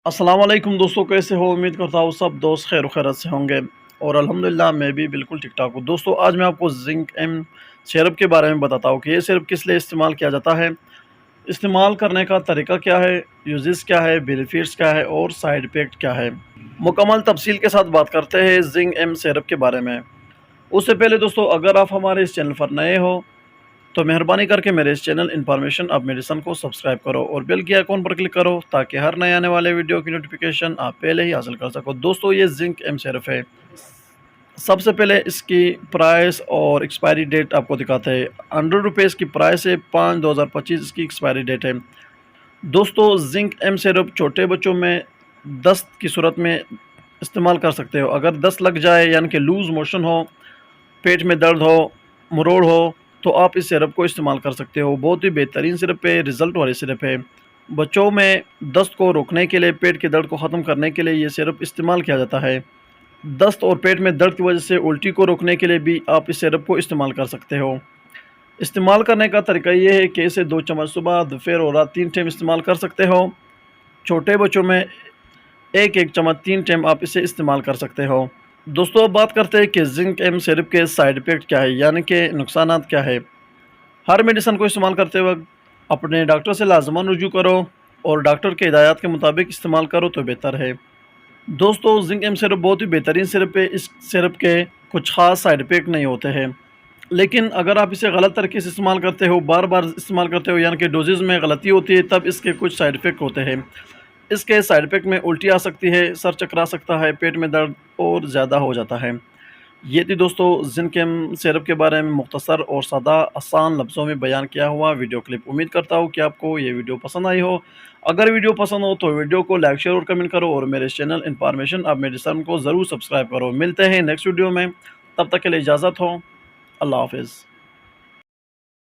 अस्सलाम वालेकुम दोस्तों, कैसे हो? उम्मीद करता हूँ सब दोस्त खैर खैरत से होंगे और अल्हम्दुलिल्लाह मैं भी बिल्कुल ठीक ठाक हूँ। दोस्तों आज मैं आपको जिंक एम सिरप के बारे में बताता हूँ कि ये सिरप किस लिए इस्तेमाल किया जाता है, इस्तेमाल करने का तरीका क्या है, यूजेस क्या है, बेनिफिट्स क्या है और साइड इफ़ेक्ट क्या है। मुकम्मल तफसील के साथ बात करते हैं जिंक एम सिरप के बारे में। उससे पहले दोस्तों अगर आप हमारे इस चैनल पर नए हो तो मेहरबानी करके मेरे इस चैनल इन्फॉर्मेशन ऑफ मेडिसिन को सब्सक्राइब करो और बेल के आइकॉन पर क्लिक करो ताकि हर नए आने वाले वीडियो की नोटिफिकेशन आप पहले ही हासिल कर सको। दोस्तों ये जिंक एम सिरप है। सबसे पहले इसकी प्राइस और एक्सपायरी डेट आपको दिखाते हैं। 100 रुपीज़ की प्राइस है, 5/2025 इसकी एक्सपायरी डेट है। दोस्तों जिंक एम सिरप छोटे बच्चों में दस्त की सूरत में इस्तेमाल कर सकते हो। अगर दस्त लग जाए यानी कि लूज़ मोशन हो, पेट में दर्द हो, मरोड़ हो, तो आप इस सिरप को इस्तेमाल कर सकते हो। बहुत ही बेहतरीन सिरप है, रिज़ल्ट वाली सिरप है। बच्चों में दस्त को रोकने के लिए, पेट के दर्द को ख़त्म करने के लिए ये सिरप इस्तेमाल किया जाता है। दस्त और पेट में दर्द की वजह से उल्टी को रोकने के लिए भी आप इस सिरप को इस्तेमाल कर सकते हो। इस्तेमाल करने का तरीका ये है कि इसे 2 चम्मच सुबह, दोपहर और रात 3 टाइम इस्तेमाल कर सकते हो। छोटे बच्चों में 1-1 चम्मच 3 टाइम आप इसे इस्तेमाल कर सकते हो। दोस्तों अब बात करते हैं कि जिंक एम सिरप के साइड इफ़ेक्ट क्या है, यानी कि नुकसानात क्या है। हर मेडिसिन को इस्तेमाल करते वक्त अपने डॉक्टर से लाजमन रुजू करो और डॉक्टर के हिदायत के मुताबिक इस्तेमाल करो तो बेहतर है। दोस्तों जिंक एम सिरप बहुत ही बेहतरीन सिरप है। इस सिरप के कुछ ख़ास साइड इफ़ेक्ट नहीं होते हैं, लेकिन अगर आप इसे गलत तरीके से इस्तेमाल करते हो, बार-बार इस्तेमाल करते हो यानी कि डोज़ेज़ में गलती होती है, तब इसके कुछ साइड इफ़ेक्ट होते हैं। इसके साइड इफ़ेक्ट में उल्टी आ सकती है, सर चकरा सकता है, पेट में दर्द और ज़्यादा हो जाता है। ये थी दोस्तों जिंक एम सिरप के बारे में मुख्तसर और सादा आसान लफ्ज़ों में बयान किया हुआ वीडियो क्लिप। उम्मीद करता हूँ कि आपको ये वीडियो पसंद आई हो। अगर वीडियो पसंद हो तो वीडियो को लाइक, शेयर और कमेंट करो और मेरे चैनल इन्फॉर्मेशन ऑफ मेडिसिन को ज़रूर सब्सक्राइब करो। मिलते हैं नेक्स्ट वीडियो में, तब तक के लिए इजाज़त हो। अल्लाह हाफ़िज़।